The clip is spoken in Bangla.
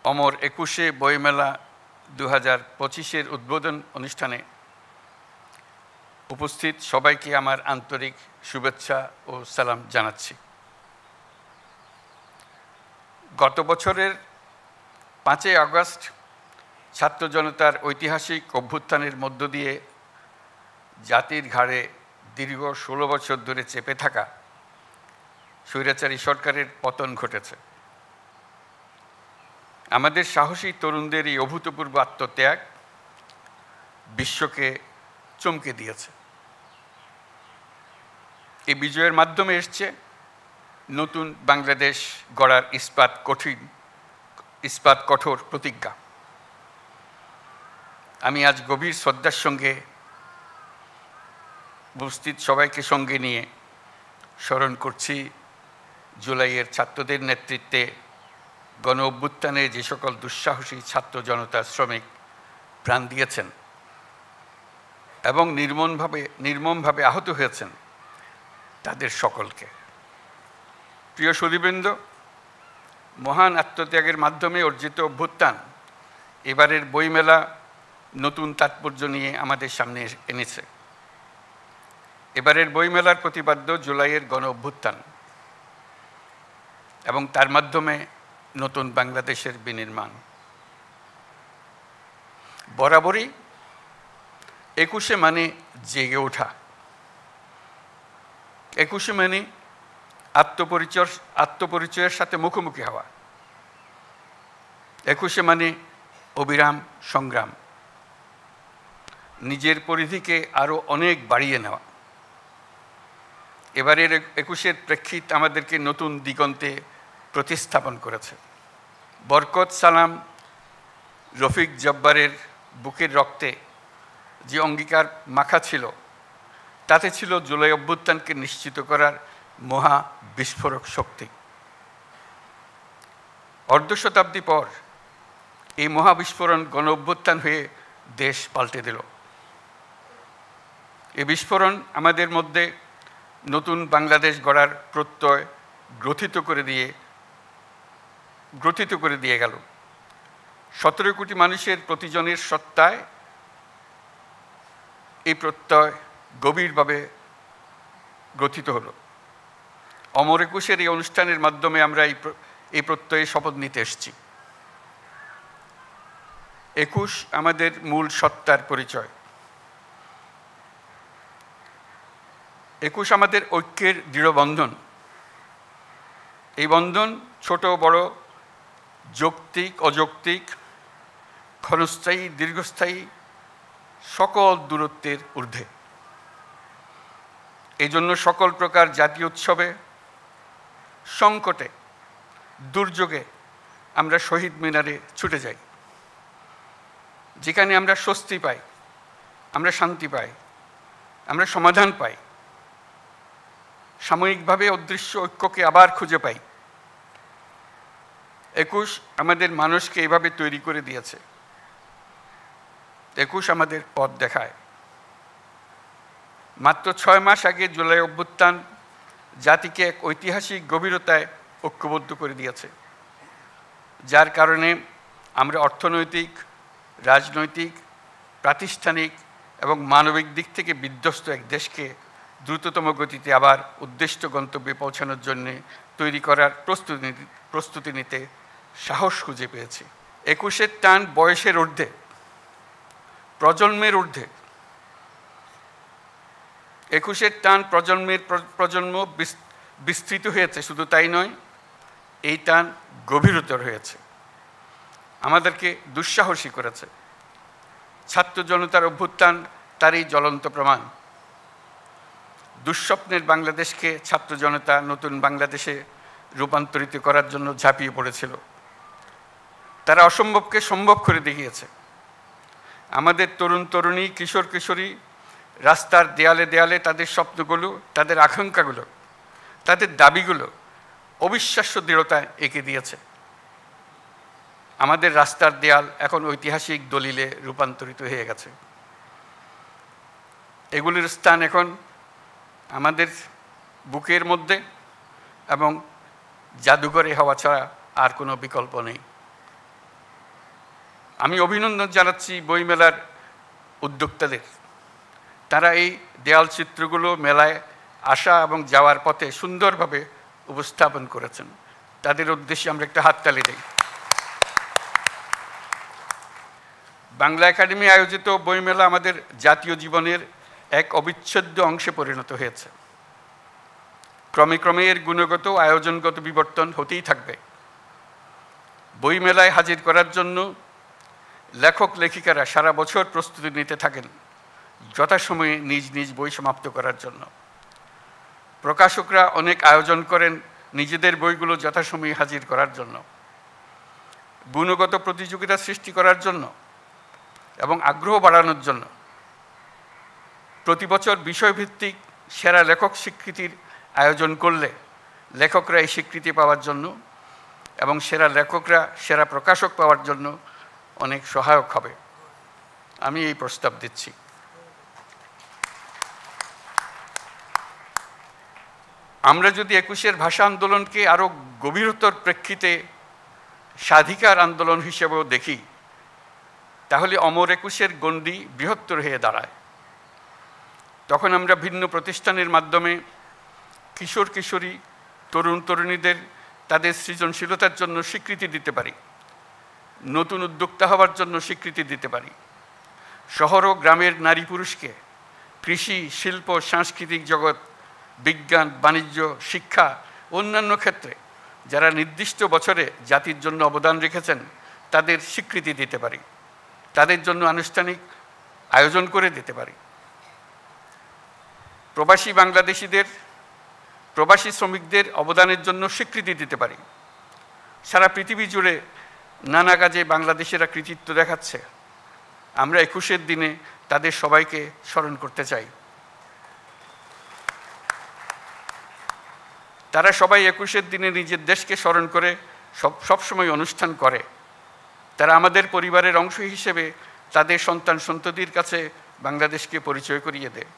অমর ২১শে বইমেলা ২০২৫-এর উদ্বোধন অনুষ্ঠানে উপস্থিত সবাইকে আমার আন্তরিক শুভেচ্ছা ও সালাম জানাচ্ছি। গত বছরের ৫ই আগস্ট ছাত্র জনতার ঐতিহাসিক অভ্যুত্থানের মধ্য দিয়ে জাতির ঘাড়ে দীর্ঘ ১৬ বছর ধরে চেপে থাকা স্বৈরাচারী সরকারের পতন ঘটেছে। আমাদের সাহসী তরুণদের এই অভূতপূর্ব আত্মত্যাগ বিশ্বকে চমকে দিয়েছে। এই বিজয়ের মাধ্যমে এসছে নতুন বাংলাদেশ গড়ার ইস্পাত কঠোর প্রতিজ্ঞা। আমি আজ গভীর শ্রদ্ধার সঙ্গে উপস্থিত সবাইকে সঙ্গে নিয়ে স্মরণ করছি জুলাইয়ের ছাত্রদের নেতৃত্বে গণ অভ্যুত্থানে যে সকল দুঃসাহসী ছাত্র জনতা শ্রমিক প্রাণ দিয়েছেন এবং নির্মমভাবে আহত হয়েছেন তাদের সকলকে। প্রিয় সুধীবৃন্দ, মহান আত্মত্যাগের মাধ্যমে অর্জিত অভ্যুত্থান এবারের বইমেলা নতুন তাৎপর্য নিয়ে আমাদের সামনে এনেছে। এবারের বইমেলার প্রতিপাদ্য জুলাইয়ের গণ অভ্যুত্থান এবং তার মাধ্যমে নতুন বাংলাদেশের বিনির্মাণ। বরাবরই ২১শে মানে জেগে ওঠা, ২১শে মানে আত্মপরিচয়ের সাথে মুখোমুখি হওয়া, ২১শে মানে অবিরাম সংগ্রাম, নিজের পরিধিকে আরও অনেক বাড়িয়ে নেওয়া। এবারের ২১শের প্রেক্ষিত আমাদেরকে নতুন দিগন্তে প্রতিস্থাপন করেছে। বরকত সালাম রফিক জব্বারের বুকের রক্তে যে অঙ্গীকার মাখা ছিল তাতে ছিল জুলাই অভ্যুত্থানকে নিশ্চিত করার মহা বিস্ফোরক শক্তি। অর্ধ শতাব্দী পর এই মহাবিস্ফোরণ গণ অভ্যুত্থান হয়ে দেশ পাল্টে দিল। এই বিস্ফোরণ আমাদের মধ্যে নতুন বাংলাদেশ গড়ার প্রত্যয় গ্রথিত করে দিয়ে গেল। ১৭ কোটি মানুষের প্রতিজনের সত্তায় এই প্রত্যয় গভীরভাবে গ্রথিত হলো। অমর ২১-এর এই অনুষ্ঠানের মাধ্যমে আমরা এই প্রত্যয়ে শপথ নিতে এসেছি। ২১ আমাদের মূল সত্তার পরিচয়। ২১ আমাদের ঐক্যের দৃঢ় বন্ধন। এই বন্ধন ছোট বড়, যৌক্তিক অযৌক্তিক, ক্ষণস্থায়ী দীর্ঘস্থায়ী সকল দূরত্বের ঊর্ধ্বে। এই জন্য সকল প্রকার জাতীয় উৎসবে, সংকটে, দুর্যোগে আমরা শহীদ মিনারে ছুটে যাই। যেখানে আমরা স্বস্তি পাই, আমরা শান্তি পাই, আমরা সমাধান পাই, সাময়িকভাবে অদৃশ্য ঐক্যকে আবার খুঁজে পাই। ২১ আমাদের মানুষকে এইভাবে তৈরি করে দিয়েছে। ২১ আমাদের পথ দেখায়। মাত্র ৬ মাস আগে জুলাই অভ্যুত্থান জাতিকে এক ঐতিহাসিক গভীরতায় ঐক্যবদ্ধ করে দিয়েছে, যার কারণে আমরা অর্থনৈতিক, রাজনৈতিক, প্রাতিষ্ঠানিক এবং মানবিক দিক থেকে বিধ্বস্ত এক দেশকে দ্রুততম গতিতে আবার উদ্দিষ্ট গন্তব্যে পৌঁছানোর জন্য তৈরি করার প্রস্তুতি নিতে সাহস খুঁজে পেয়েছি। ২১-এর টান বয়সের ঊর্ধ্বে, প্রজন্মের ঊর্ধ্বে। ২১-এর টান প্রজন্ম বিস্তৃত হয়েছে, শুধু তাই নয়, এই টান গভীরতর হয়েছে, আমাদেরকে দুঃসাহসী করেছে। ছাত্র জনতার অভ্যুত্থান তারই জ্বলন্ত প্রমাণ। দুঃস্বপ্নের বাংলাদেশকে ছাত্র জনতা নতুন বাংলাদেশে রূপান্তরিত করার জন্য ঝাঁপিয়ে পড়েছিল। তারা অসম্ভবকে সম্ভব করে দেখিয়েছে। আমাদের তরুণ তরুণী, কিশোর কিশোরী রাস্তার দেয়ালে দেয়ালে তাদের স্বপ্নগুলো, তাদের আকাঙ্ক্ষাগুলো, তাদের দাবিগুলো অবিশ্বাস্য দৃঢ়তায় এঁকে দিয়েছে। আমাদের রাস্তার দেয়াল এখন ঐতিহাসিক দলিলে রূপান্তরিত হয়ে গেছে। এগুলির স্থান এখন আমাদের বুকের মধ্যে এবং জাদুঘরে হওয়া ছাড়া আর কোনো বিকল্প নেই। আমি অভিনন্দন জানাচ্ছি বইমেলার উদ্যোক্তাদের। তারা এই দেয়াল চিত্রগুলো মেলায় আসা এবং যাওয়ার পথে সুন্দরভাবে উপস্থাপন করেছেন। তাদের উদ্দেশ্যে আমরা একটা হাততালি দেই। বাংলা একাডেমি আয়োজিত বইমেলা আমাদের জাতীয় জীবনের এক অবিচ্ছেদ্য অংশে পরিণত হয়েছে। ক্রমে ক্রমে এর গুণগত আয়োজনগত বিবর্তন হতেই থাকবে। বইমেলায় হাজির করার জন্য লেখক লেখিকারা সারা বছর প্রস্তুতি নিতে থাকেন যথাসময়ে নিজ নিজ বই সমাপ্ত করার জন্য। প্রকাশকরা অনেক আয়োজন করেন নিজেদের বইগুলো যথাসময়ে হাজির করার জন্য, গুণগত প্রতিযোগিতা সৃষ্টি করার জন্য এবং আগ্রহ বাড়ানোর জন্য। প্রতি বছর বিষয়ভিত্তিক সেরা লেখক স্বীকৃতির আয়োজন করলে লেখকরা এই স্বীকৃতি পাওয়ার জন্য এবং সেরা লেখকরা সেরা প্রকাশক পাওয়ার জন্য অনেক সহায়ক হবে। আমি এই প্রস্তাব দিচ্ছি। আমরা যদি ২১-এর ভাষা আন্দোলনকে আরও গভীরতর প্রেক্ষিতে স্বাধিকার আন্দোলন হিসেবেও দেখি, তাহলে অমর ২১-এর গণ্ডি বৃহত্তর হয়ে দাঁড়ায়। তখন আমরা ভিন্ন প্রতিষ্ঠানের মাধ্যমে কিশোর কিশোরী, তরুণ তরুণীদের তাদের সৃজনশীলতার জন্য স্বীকৃতি দিতে পারি, নতুন উদ্যোক্তা হওয়ার জন্য স্বীকৃতি দিতে পারি। শহর ও গ্রামের নারী পুরুষকে কৃষি, শিল্প, সাংস্কৃতিক জগৎ, বিজ্ঞান, বাণিজ্য, শিক্ষা, অন্যান্য ক্ষেত্রে যারা নির্দিষ্ট বছরে জাতির জন্য অবদান রেখেছেন তাদের স্বীকৃতি দিতে পারি, তাদের জন্য আনুষ্ঠানিক আয়োজন করে দিতে পারি। প্রবাসী বাংলাদেশিদের, প্রবাসী শ্রমিকদের অবদানের জন্য স্বীকৃতি দিতে পারি। সারা পৃথিবী জুড়ে নানা কাজে বাংলাদেশিরা কৃতিত্ব দেখাচ্ছে। আমরা ২১-এর দিনে তাদের সবাইকে স্মরণ করতে চাই। তারা সবাই ২১-এর দিনে নিজের দেশকে স্মরণ করে সবসময় অনুষ্ঠান করে। তারা আমাদের পরিবারের অংশ হিসেবে তাদের সন্তান সন্ততির কাছে বাংলাদেশকে পরিচয় করিয়ে দেয়।